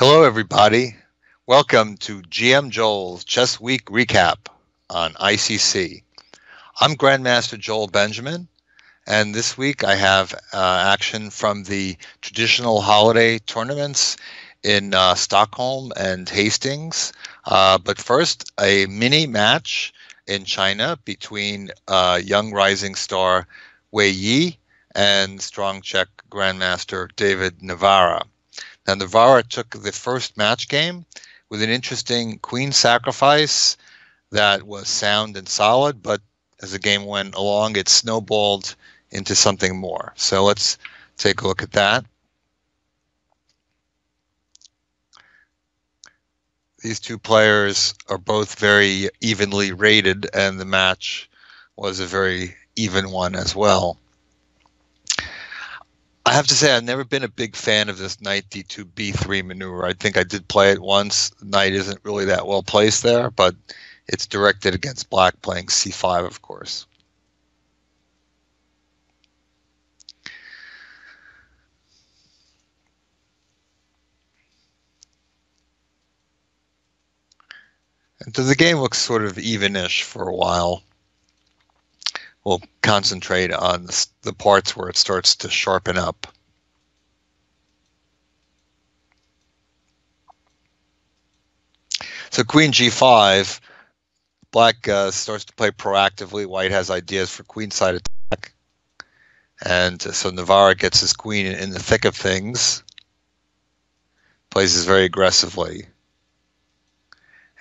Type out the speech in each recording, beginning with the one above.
Hello, everybody. Welcome to GM Joel's Chess Week Recap on ICC. I'm Grandmaster Joel Benjamin, and this week I have action from the traditional holiday tournaments in Stockholm and Hastings. But first, a mini match in China between young rising star Wei Yi and strong Czech Grandmaster David Navarra. Now, Navarra took the first match game with an interesting queen sacrifice that was sound and solid, but as the game went along, it snowballed into something more. So let's take a look at that. These two players are both very evenly rated, and the match was a very even one as well. I have to say I've never been a big fan of this knight d2 b3 maneuver. I think I did play it once. The knight isn't really that well placed there, but it's directed against black playing c5, of course. And so the game looks sort of evenish for a while. We'll concentrate on the parts where it starts to sharpen up. So queen g5, black starts to play proactively. White has ideas for queenside attack. And so Navarra gets his queen in the thick of things, plays this very aggressively.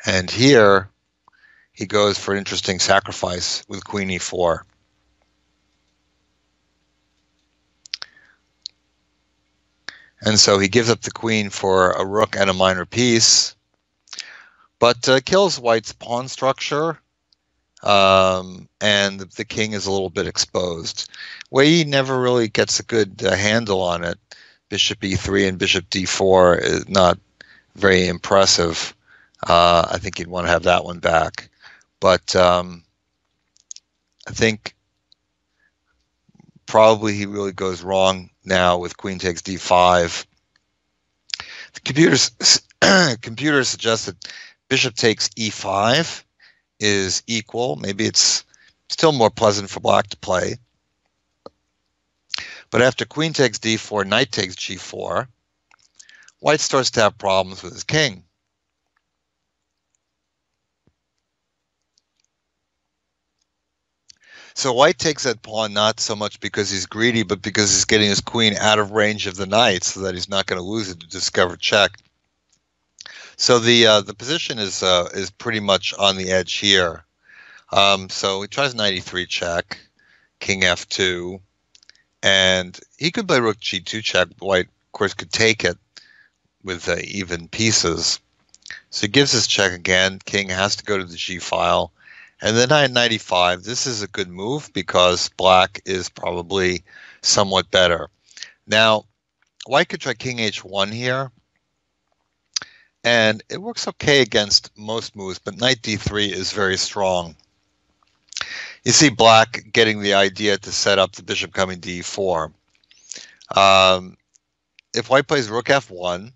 And here he goes for an interesting sacrifice with queen e4. And so he gives up the queen for a rook and a minor piece, but kills white's pawn structure, and the king is a little bit exposed. Wei never really gets a good handle on it. Bishop e3 and bishop d4 is not very impressive. I think you'd want to have that one back. But I think probably he really goes wrong now with queen takes d5. The computer suggests that bishop takes e5 is equal. Maybe it's still more pleasant for black to play. But after queen takes d4, knight takes g4, white starts to have problems with his king. So white takes that pawn not so much because he's greedy, but because he's getting his queen out of range of the knight so that he's not going to lose it to discover check. So the position is pretty much on the edge here. So he tries knight e3 check, king f2, and he could play rook g2 check. White, of course, could take it with even pieces. So he gives his check again. King has to go to the g file. And then knight e5, this is a good move because black is probably somewhat better. Now, white could try king h1 here, and it works okay against most moves, but knight d3 is very strong. You see black getting the idea to set up the bishop coming to e4. If white plays rook f1,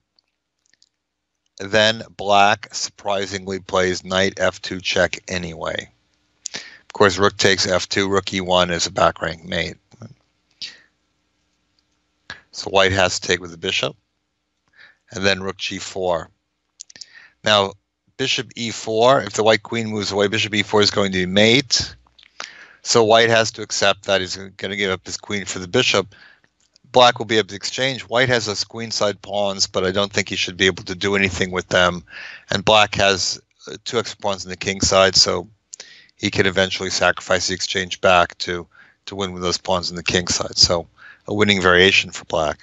then black surprisingly plays knight f2 check anyway. Of course, rook takes f2, rook e1 is a back rank mate. So white has to take with the bishop, and then rook g4. Now, bishop e4, if the white queen moves away, bishop e4 is going to be mate. So white has to accept that he's going to give up his queen for the bishop. Black will be able to exchange. White has those queenside pawns, but I don't think he should be able to do anything with them. And black has two extra pawns on the king side, so he can eventually sacrifice the exchange back to win with those pawns on the king side. So a winning variation for black.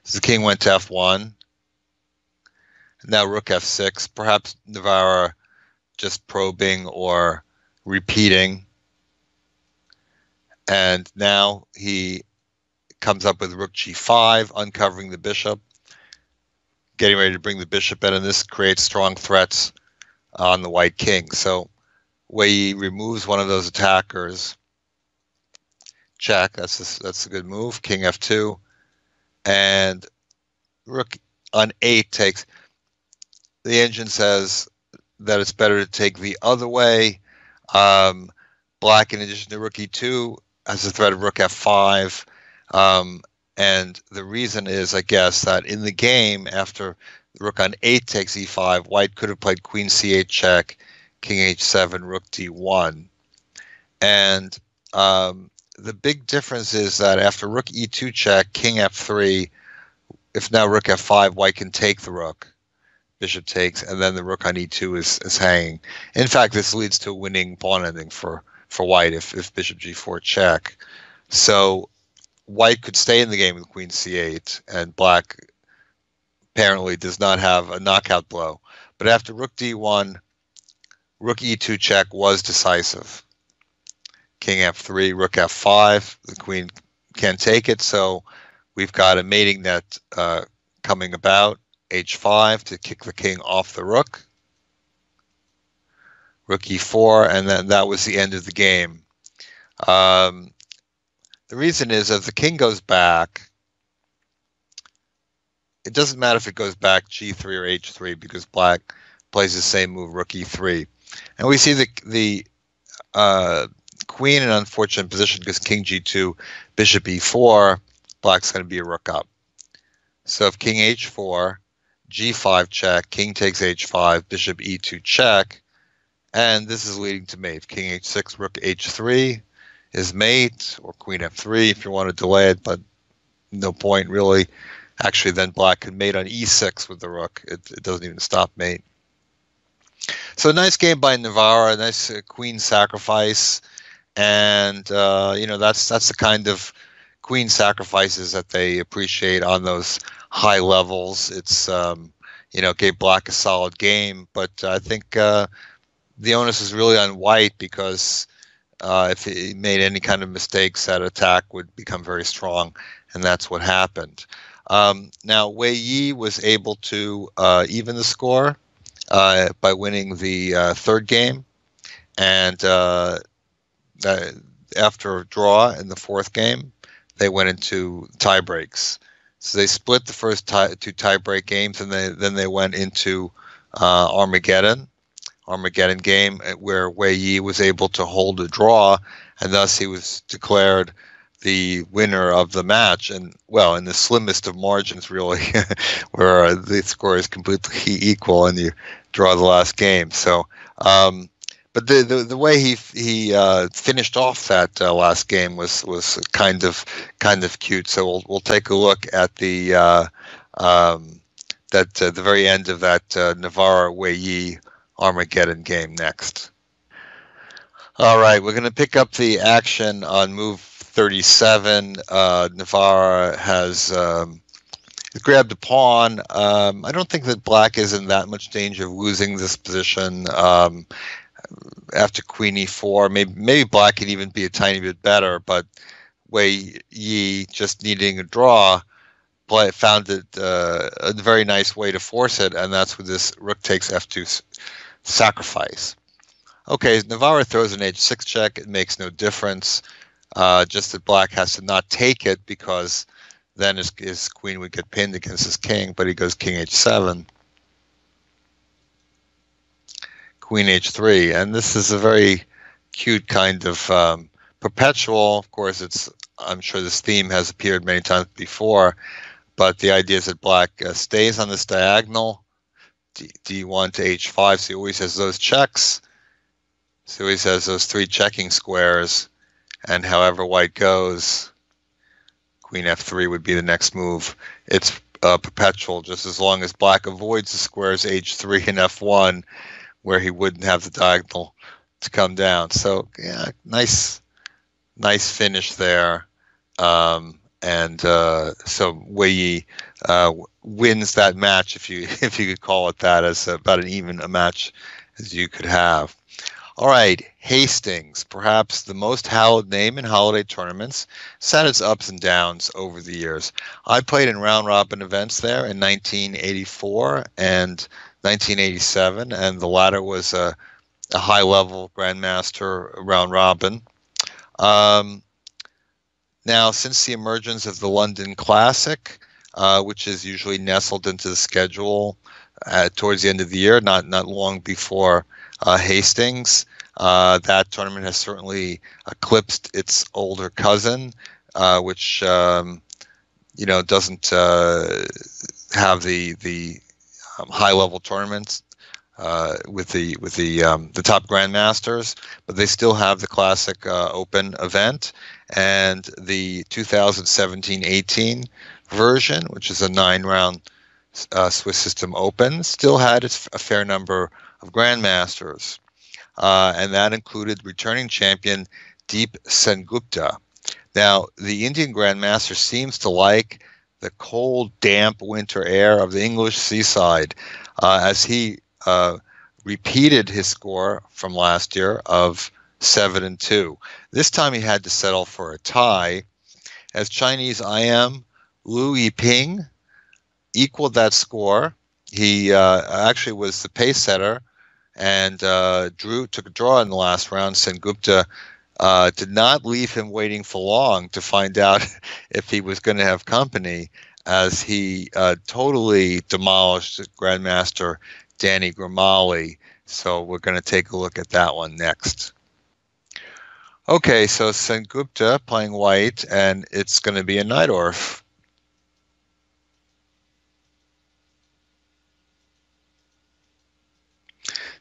So the king went to f1. Now rook f6. Perhaps Navarra just probing or repeating. And now he comes up with rook g5, uncovering the bishop, getting ready to bring the bishop in, and this creates strong threats on the white king. So Wei removes one of those attackers check. That's a good move. King f2, and rook on 8 takes. The engine says that it's better to take the other way. Um, Black, in addition to rook e2, has the threat of rook f5. And the reason is, I guess, that in the game, after rook on 8 takes e5, white could have played queen c8 check, king h7, rook d1. And the big difference is that after rook e2 check, king f3, if now rook f5, white can take the rook. Bishop takes, and then the rook on e2 is hanging. In fact, this leads to a winning pawn ending for white if bishop g4 check. So white could stay in the game with queen c8, and black apparently does not have a knockout blow. But after rook d1, rook e2 check was decisive. King f3, rook f5, the queen can't take it, so we've got a mating net coming about. h5 to kick the king off the rook. Rook e4, and then that was the end of the game. The reason is if the king goes back, it doesn't matter if it goes back g3 or h3 because black plays the same move, rook e3. And we see the queen in an unfortunate position because king g2, bishop e4, black's going to be a rook up. So if king h4, g5 check, king takes h5, bishop e2 check, and this is leading to mate. King h6, rook h3 is mate, or queen f3 if you want to delay it, but no point really. Actually, then black can mate on e6 with the rook. It doesn't even stop mate. So a nice game by Navarra, a nice queen sacrifice, and that's the kind of queen sacrifices that they appreciate on those high levels. It's gave black a solid game, but I think the onus is really on white because if he made any kind of mistakes, that attack would become very strong, and that's what happened. Now Wei Yi was able to even the score by winning the third game, and after a draw in the fourth game, they went into tie breaks. So they split the first two tie-break games, and then they went into Armageddon game, where Wei Yi was able to hold a draw, and thus he was declared the winner of the match. And well, in the slimmest of margins, really, where the score is completely equal, and you draw the last game. So, but the way he finished off that last game was kind of cute. So we'll take a look at the very end of that Navarra Wei Yi Armageddon game next. All right, we're going to pick up the action on move 37. Navarra has grabbed a pawn. I don't think that black is in that much danger of losing this position. After queen e4, maybe black can even be a tiny bit better, but Wei Yi, just needing a draw, found it a very nice way to force it, and that's with this rook takes f2 sacrifice. Okay, Navarra throws an h6 check. It makes no difference, just that black has to not take it because then his queen would get pinned against his king, but he goes king h7. Queen h3, and this is a very cute kind of perpetual. Of course, I'm sure this theme has appeared many times before, but the idea is that black stays on this diagonal, d1 to h5, so he always has those checks. So he always has those three checking squares, and however white goes, queen f3 would be the next move. It's perpetual, just as long as black avoids the squares h3 and f1, where he wouldn't have the diagonal to come down. So yeah, nice finish there. So Wei Yi wins that match, if you could call it that, as about an even a match as you could have. All right, Hastings, perhaps the most hallowed name in holiday tournaments, has had its ups and downs over the years. I played in round-robin events there in 1984 and 1987, and the latter was a high-level grandmaster round-robin. Now, since the emergence of the London Classic, which is usually nestled into the schedule towards the end of the year, not long before Hastings, that tournament has certainly eclipsed its older cousin, which doesn't have the high level tournaments with the top grandmasters, but they still have the Classic Open event, and the 2017-18 version, which is a 9-round Swiss System Open, still had a fair number of grandmasters, and that included returning champion Deep Sengupta. Now, the Indian grandmaster seems to like the cold, damp winter air of the English seaside, as he repeated his score from last year of 7-2. This time he had to settle for a tie, as Chinese IM Liu Yiping equaled that score. He actually was the pace setter and took a draw in the last round. Sengupta did not leave him waiting for long to find out if he was going to have company, as he totally demolished Grandmaster Danny Grimali. So we're going to take a look at that one next. Okay, so Sengupta playing white, and it's going to be a Najdorf.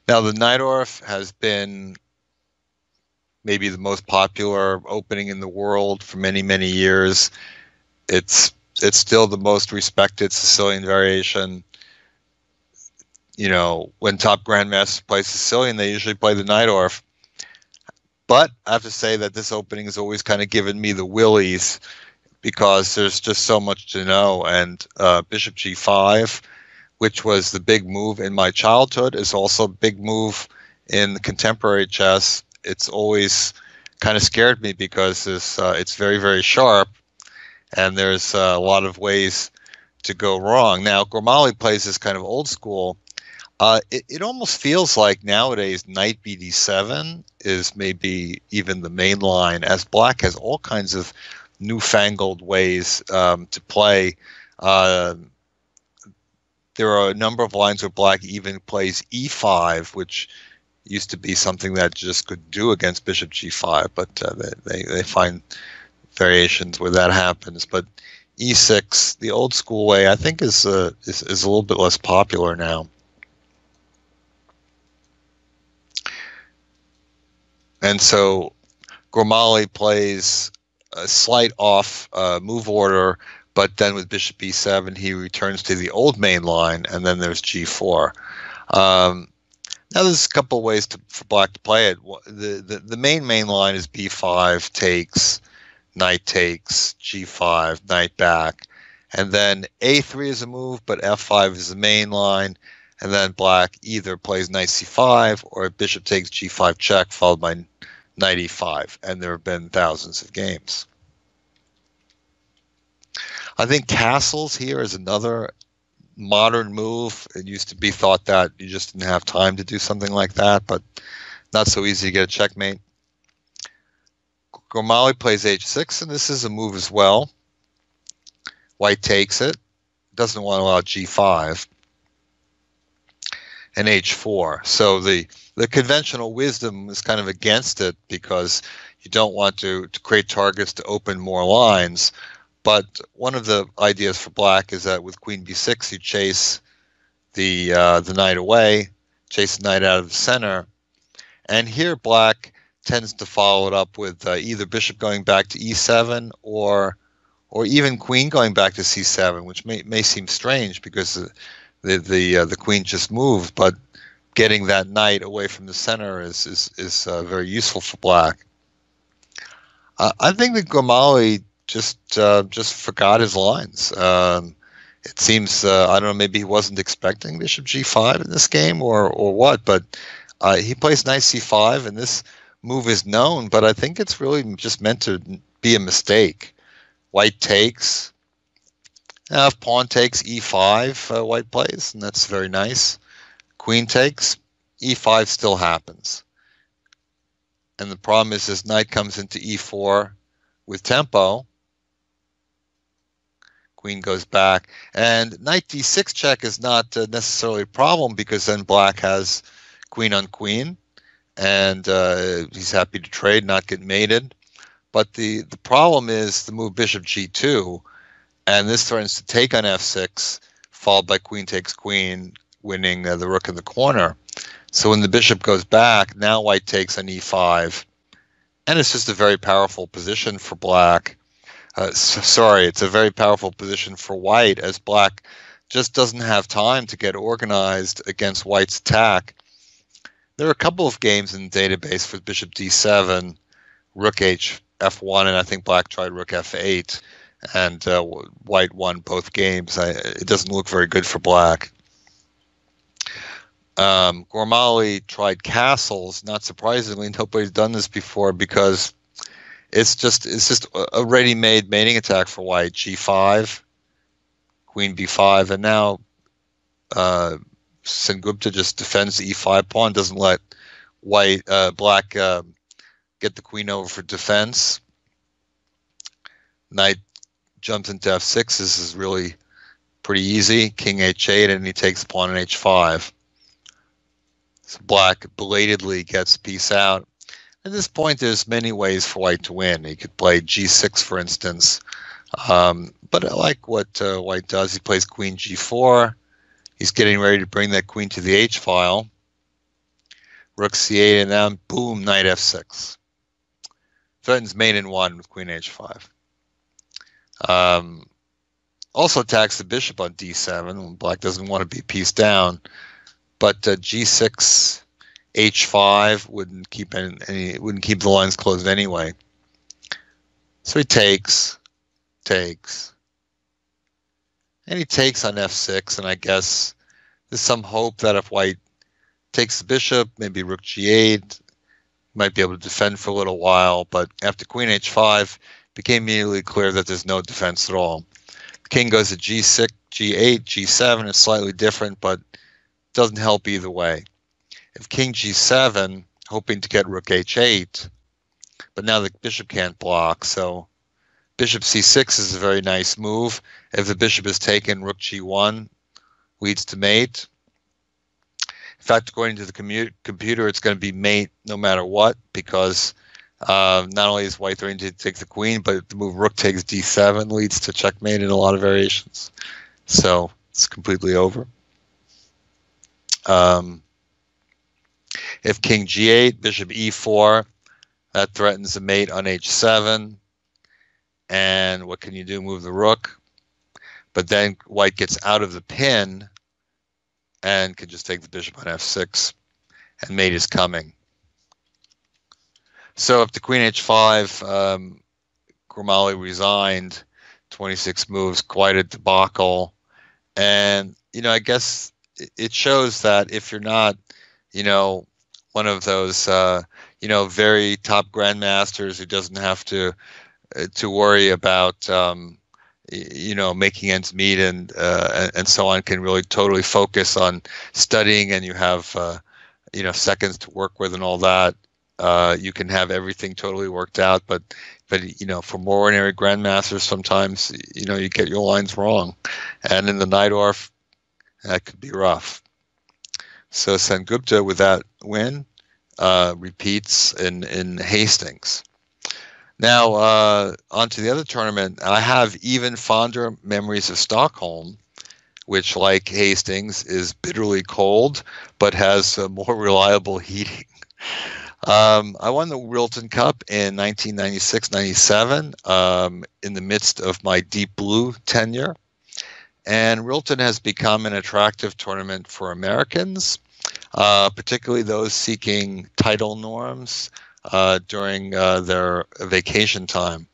Now, the Najdorf has been maybe the most popular opening in the world for many, many years. It's still the most respected Sicilian variation. You know, when top grandmasters play Sicilian, they usually play the Najdorf. But I have to say that this opening has always kind of given me the willies, because there's just so much to know. And Bishop G5, which was the big move in my childhood, is also a big move in contemporary chess. It's always kind of scared me because it's very, very sharp, and there's a lot of ways to go wrong. Now, Grimali plays this kind of old school. It almost feels like nowadays knight BD7 is maybe even the main line, as black has all kinds of newfangled ways to play. There are a number of lines where black even plays E5, which used to be something that just could do against Bishop G5, but they find variations where that happens. But E6, the old school way, I think is a little bit less popular now. And so Grimali plays a slight off move order, but then with Bishop B7, he returns to the old main line, and then there's G4. Now, there's a couple of ways for black to play it. The main line is B5 takes, knight takes, G5, knight back, and then A3 is a move, but F5 is the main line. And then black either plays knight c5 or bishop takes g5 check, followed by knight e5. And there have been thousands of games. I think castles here is another modern move. It used to be thought that you just didn't have time to do something like that, but not so easy to get a checkmate. Grimali plays h6, and this is a move as well. White takes it, doesn't want to allow g5. And h4. So the conventional wisdom is kind of against it, because you don't want to create targets to open more lines. But one of the ideas for black is that with queen b6, you chase the knight away, chase the knight out of the center. And here black tends to follow it up with either bishop going back to e7 or even queen going back to c7, which may seem strange because the queen just moved, but getting that knight away from the center is very useful for black. I think that Grimali just forgot his lines. It seems I don't know, maybe he wasn't expecting bishop g5 in this game or what, but he plays knight c5, and this move is known, but I think it's really just meant to be a mistake. White takes. Now, if pawn takes e5, white plays, and that's very nice. Queen takes, e5 still happens. And the problem is this knight comes into e4 with tempo, Queen goes back. And knight d6 check is not necessarily a problem because then black has queen on queen, and he's happy to trade, not get mated. But the problem is the move bishop g2, and this threatens to take on f6, followed by queen takes queen, winning the rook in the corner. So when the bishop goes back, now white takes on e5, and it's just a very powerful position for black. Sorry, it's a very powerful position for white, as black just doesn't have time to get organized against white's attack. There are a couple of games in the database for bishop d7, rook h f1, and I think black tried rook f8, and white won both games. It doesn't look very good for black. Gormali tried castles. Not surprisingly, nobody's done this before because it's just a ready-made mating attack for white. G5, queen b5, and now Sengupta just defends the e5 pawn, doesn't let black get the queen over for defense. Knight jumps into f6. This is really pretty easy. King h8, and he takes the pawn on h5. So black belatedly gets a piece out. At this point, there's many ways for white to win. He could play g6, for instance. But I like what white does. He plays queen g4. He's getting ready to bring that queen to the h file. Rook c8, and then boom, knight f6. Threatens mate in 1 with queen h5. Also attacks the bishop on d7 when black doesn't want to be pieced down. But g6, h5 wouldn't keep the lines closed anyway. So he takes, and he takes on f6. And I guess there's some hope that if white takes the bishop, maybe rook g8, might be able to defend for a little while. But after queen h5, it became immediately clear that there's no defense at all. The king goes to g6, g8, g7 is slightly different, but doesn't help either way. If king g7, hoping to get rook h8, but now the bishop can't block, so bishop c6 is a very nice move. If the bishop is taken, rook g1 leads to mate. In fact, according to the computer, it's going to be mate no matter what, because not only is white going to take the queen, but the move rook takes d7 leads to checkmate in a lot of variations. So it's completely over. If king g8, bishop e4, that threatens a mate on h7. And what can you do? Move the rook. But then white gets out of the pin and can just take the bishop on f6, and mate is coming. So if the queen h5, Gormali resigned, 26 moves, quite a debacle. And, I guess it shows that if you're not, one of those, very top grandmasters who doesn't have to worry about, making ends meet and so on, can really totally focus on studying, and you have, seconds to work with and all that. You can have everything totally worked out, but for more ordinary grandmasters, sometimes, you get your lines wrong. And in the Najdorf, that could be rough. So Sengupta, with that win, repeats in Hastings. Now, on to the other tournament. I have even fonder memories of Stockholm, which, like Hastings, is bitterly cold, but has more reliable heating. I won the Rilton Cup in 1996-97 in the midst of my Deep Blue tenure. And Rilton has become an attractive tournament for Americans, particularly those seeking title norms during their vacation time.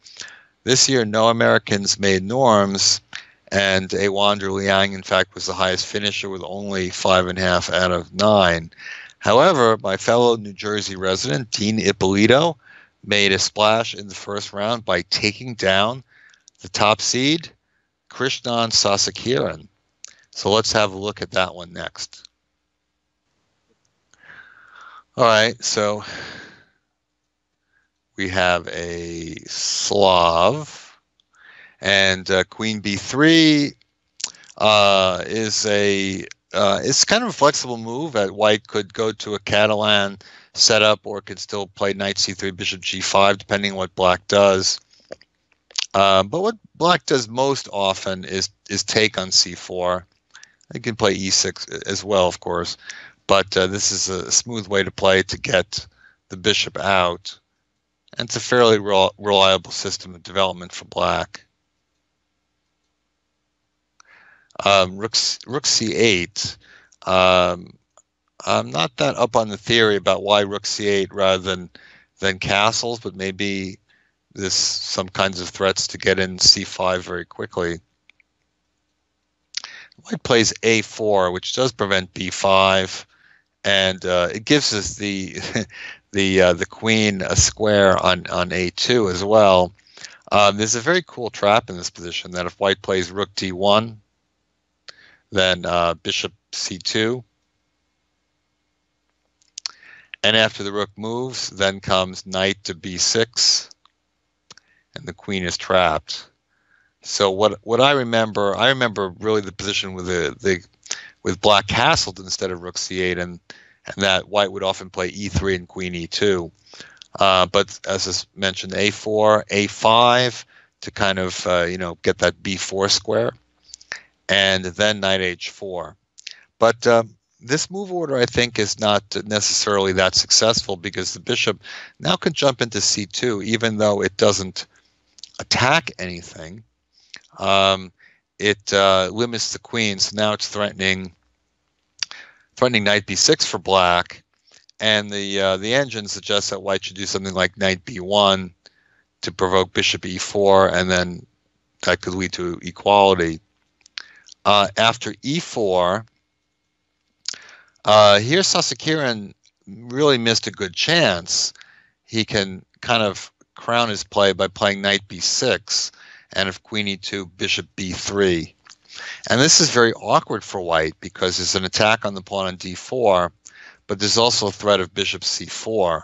This year, no Americans made norms, and Ewander Liang, in fact, was the highest finisher with only 5.5 out of 9. However, my fellow New Jersey resident, Dean Ippolito, made a splash in the first round by taking down the top seed, Krishnan Sasakiran. So let's have a look at that one next. All right, so we have a Slav, And queen b3 is it's kind of a flexible move. White could go to a Catalan setup, or could still play knight c3, bishop g5, depending on what black does. But what black does most often is take on c4. They can play e6 as well, of course, but this is a smooth way to play to get the bishop out. And it's a fairly reliable system of development for black. Rook c8. I'm not that up on the theory about why rook c8 rather than castles, but maybe this some kinds of threats to get in c5 very quickly. White plays a4, which does prevent b5, and it gives us the the queen a square on a2 as well. There's a very cool trap in this position that if white plays rook d1, then bishop c2, and after the rook moves, then comes knight to b6, and the queen is trapped. So what I remember really the position with black castled instead of rook c8, and that white would often play e3 and queen e2. But as I mentioned, a4, a5 to kind of get that b4 square, and then knight h4. But this move order, I think, is not necessarily that successful, because the bishop now can jump into c2, even though it doesn't attack anything. It limits the queen, so now it's threatening knight b6 for black, and the engine suggests that white should do something like knight b1 to provoke bishop e4, and then that could lead to equality. After e4, here Sasakiran really missed a good chance. He can kind of crown his play by playing knight b6, and if queen e2, bishop b3. And this is very awkward for white, because there's an attack on the pawn on d4, but there's also a threat of bishop c4.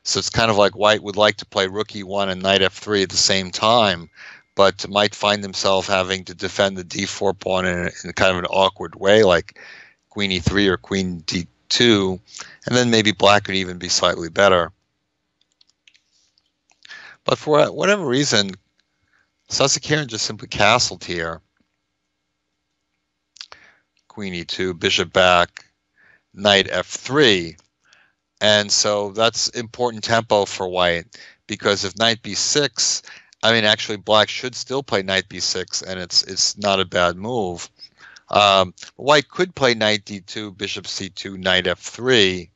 So it's kind of like white would like to play rook e1 and knight f3 at the same time, but might find himself having to defend the d4 pawn in kind of an awkward way, like queen e3 or queen d2, and then maybe black could even be slightly better. But for whatever reason, Sasakiran just simply castled here. Queen e2, bishop back, knight f3. And so that's important tempo for white, because if knight b6, I mean, actually black should still play knight b6, and it's not a bad move. White could play knight d2, bishop c2, knight f3,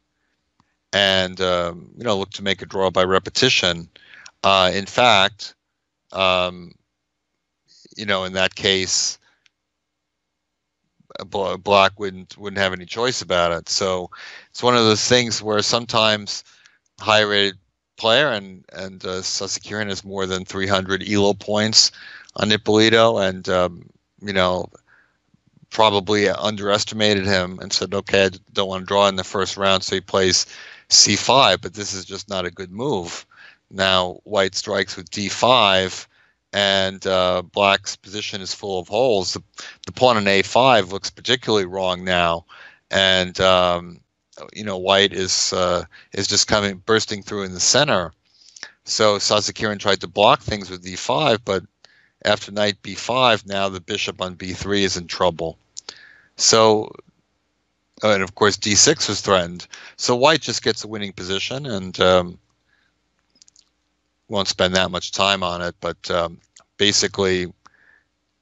and look to make a draw by repetition. In fact, in that case, black wouldn't have any choice about it. So it's one of those things where sometimes high-rated player, and Sasakiran has more than 300 ELO points on Ippolito, and probably underestimated him and said, okay, I don't want to draw in the first round, so he plays c5, but this is just not a good move. Now white strikes with d5, and black's position is full of holes. The pawn on a5 looks particularly wrong now, and white is just bursting through in the center. So Sasakiran tried to block things with d5, but after knight b5, now the bishop on b3 is in trouble. So, and of course d6 was threatened. So white just gets a winning position, and won't spend that much time on it, but basically,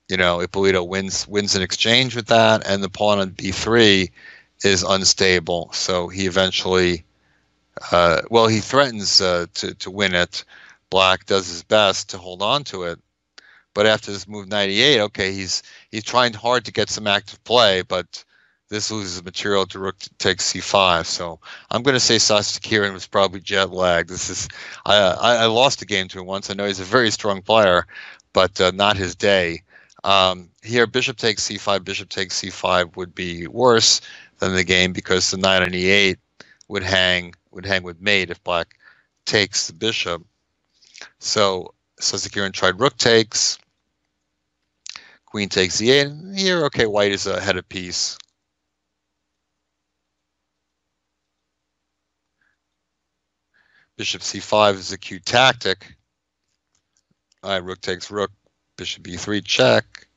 Ippolito wins an exchange with that, and the pawn on b3 is unstable. So he eventually, he threatens to win it. Black does his best to hold on to it, but after this move knight e8, okay, he's trying hard to get some active play, but this loses material to rook takes c5. So I'm going to say Sasakiran was probably jet lagged. I lost a game to him once. I know he's a very strong player, but not his day. Here, bishop takes c5, bishop takes c5 would be worse than the game, because the knight on e8 would hang with mate if black takes the bishop. So Sasakiran tried rook takes, queen takes e8. And here, okay, white is ahead of piece. Bishop c5 is a cute tactic. All right, rook takes rook, bishop e3 check.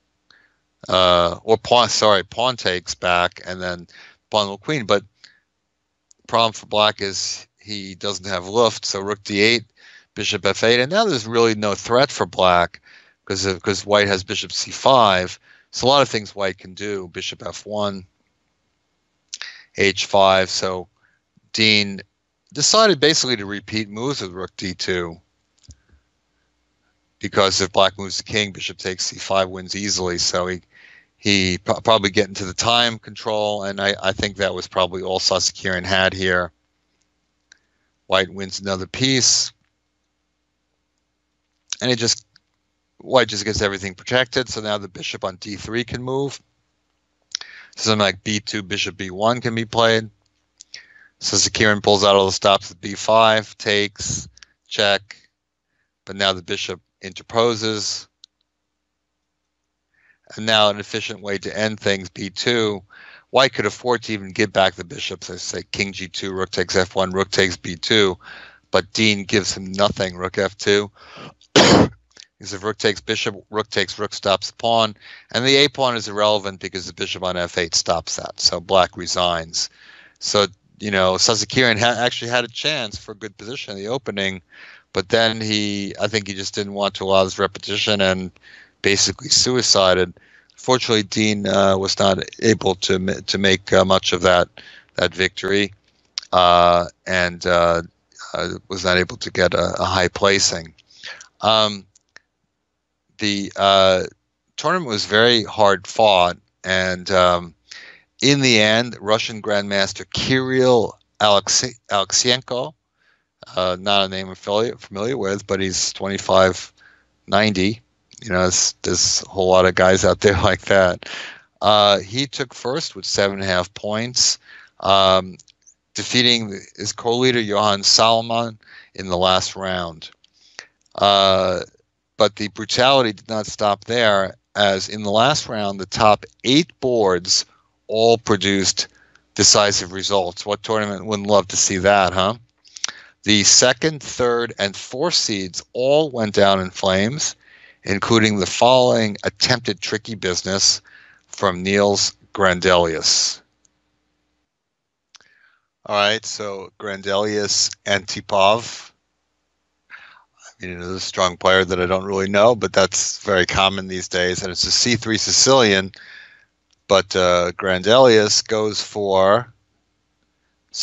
Or pawn takes back, and then pawn will queen. But the problem for black is he doesn't have luft, so rook d8, bishop f8, and now there's really no threat for black because white has bishop c5. So a lot of things white can do: bishop f1, h5. So Dean decided basically to repeat moves with rook d2, because if black moves the king, bishop takes c5 wins easily. So he probably get into the time control, and I think that was probably all Sasekiran had here. White wins another piece, and white just gets everything protected. So now the bishop on d3 can move. Something like b2, bishop b1 can be played. Sasekiran pulls out all the stops at b5, takes, check, but now the bishop interposes. And now an efficient way to end things, b2. White could afford to even give back the bishop. So say king g2, rook takes f1, rook takes b2. But Dean gives him nothing, rook f2. Because if rook takes bishop, rook takes rook, stops the pawn. And the a pawn is irrelevant because the bishop on f8 stops that. So black resigns. So, Sasekiran actually had a chance for a good position in the opening. But then I think he just didn't want to allow this repetition and basically suicided. Fortunately, Dean was not able to make much of that victory, and was not able to get a high placing. The tournament was very hard fought, and in the end, Russian Grandmaster Kirill Alexienko, not a name I'm familiar with, but he's 2590. There's a whole lot of guys out there like that. He took first with 7.5 points, defeating his co-leader Johann Salomon in the last round. But the brutality did not stop there, as in the last round, the top 8 boards all produced decisive results. What tournament wouldn't love to see that, huh? The second, third, and fourth seeds all went down in flames, including the following attempted tricky business from Niels Grandelius. All right, so Grandelius Antipov. There's a strong player that I don't really know, but that's very common these days, and it's a c3 Sicilian. But Grandelius goes for,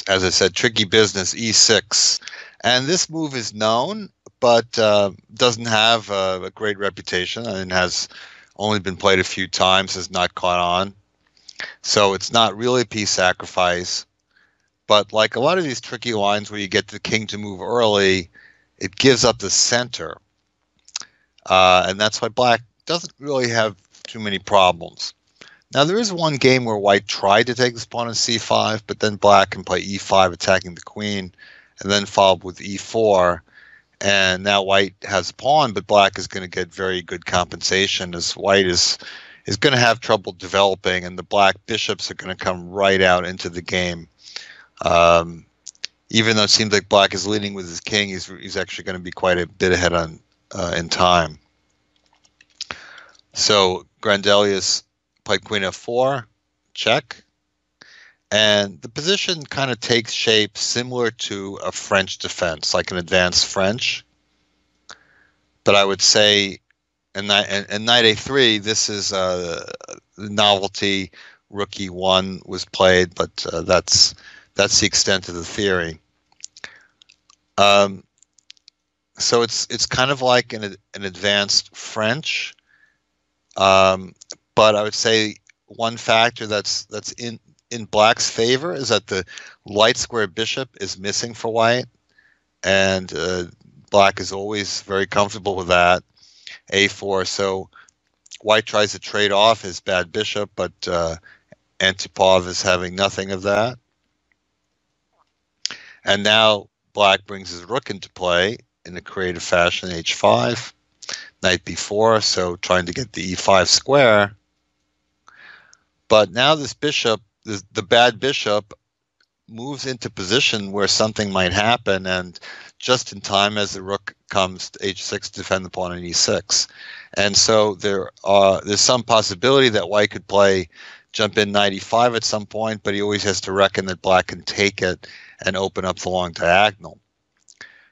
as I said, tricky business, e6. And this move is known, but doesn't have a great reputation, and has only been played a few times, has not caught on. So it's not really piece sacrifice. But like a lot of these tricky lines where you get the king to move early, it gives up the center. And that's why black doesn't really have too many problems. Now, there is one game where white tried to take this pawn on c5, but then black can play e5, attacking the queen, and then followed with e4. And now white has a pawn, but black is going to get very good compensation, as white is going to have trouble developing, and the black bishops are going to come right out into the game. Even though it seems like black is leading with his king, he's actually going to be quite a bit ahead in time. So Grandelius played queen f4, check. And the position kind of takes shape similar to a French defense, like an advanced French. But I would say in knight a3, this is the novelty. Rook e1 was played, but that's the extent of the theory. So it's kind of like an advanced French. But I would say one factor that's in black's favor is that the light square bishop is missing for white, and black is always very comfortable with that. a4, so white tries to trade off his bad bishop, but Antipov is having nothing of that. And now black brings his rook into play in a creative fashion, h5. knight b4, so trying to get the e5 square. But now this bishop, the bad bishop, moves into position where something might happen, and just in time as the rook comes to h6 to defend the pawn on e6. And so there's some possibility that white could play jump in knight e5 at some point, but he always has to reckon that black can take it and open up the long diagonal.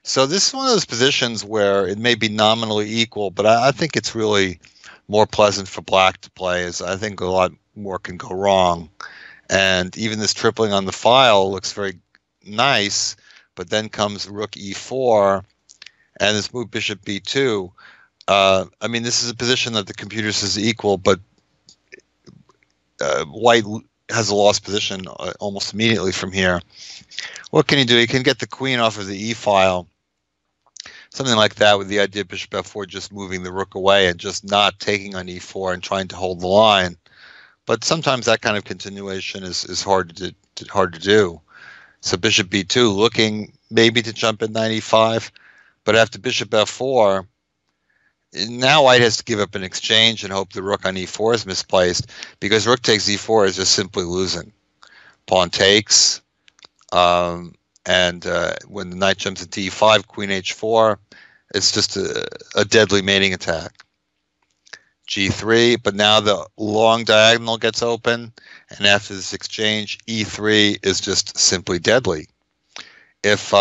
So this is one of those positions where it may be nominally equal, but I think it's really more pleasant for black to play, as I think a lot more can go wrong. And even this tripling on the file looks very nice, but then comes rook e4 and this move bishop b2. I mean, this is a position that the computer says equal, but white has a lost position almost immediately from here. What can he do? He can get the queen off of the e file, something like that, with the idea of bishop f4 just moving the rook away and just not taking on e4 and trying to hold the line. But sometimes that kind of continuation is hard to do. So bishop b2, looking maybe to jump in knight e5, but after bishop f4, now white has to give up an exchange and hope the rook on e4 is misplaced, because rook takes e4 is just simply losing. Pawn takes, and when the knight jumps into e5, queen h4, it's just a deadly mating attack. g3, but now the long diagonal gets open, and after this exchange, e3 is just simply deadly. If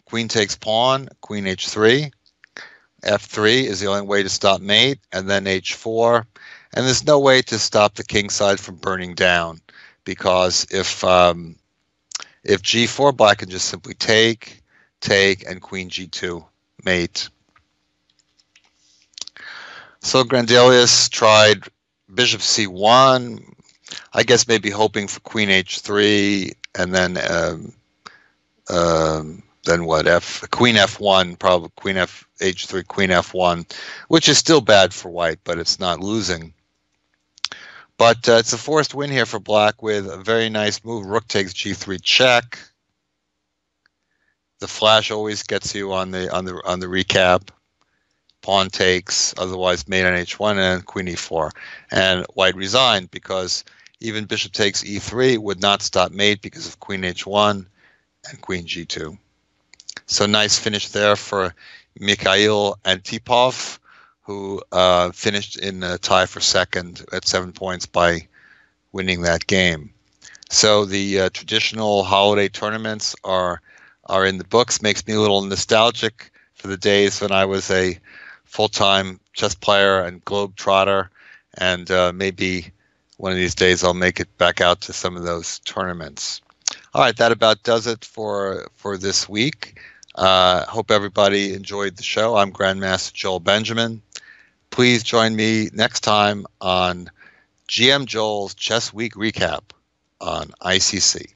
queen takes pawn, queen h3, f3 is the only way to stop mate, and then h4, and there's no way to stop the king side from burning down, because if g4, black can just simply take, and queen g2, mate. So Grandelius tried bishop c1, I guess maybe hoping for queen h3, and then what? Queen f1, probably queen h3, queen f1, which is still bad for white, but it's not losing. But it's a forced win here for black with a very nice move. Rook takes g3 check. The flash always gets you on the recap. Pawn takes, otherwise mate on h1, and queen e4. And white resigned, because even bishop takes e3 would not stop mate because of queen h1 and queen g2. So nice finish there for Mikhail Antipov, who finished in a tie for second at 7 points by winning that game. So the traditional holiday tournaments are in the books. Makes me a little nostalgic for the days when I was a full-time chess player and globe-trotter, and maybe one of these days I'll make it back out to some of those tournaments. All right, that about does it for this week. Hope everybody enjoyed the show. I'm Grandmaster Joel Benjamin. Please join me next time on GM Joel's Chess Week Recap on ICC.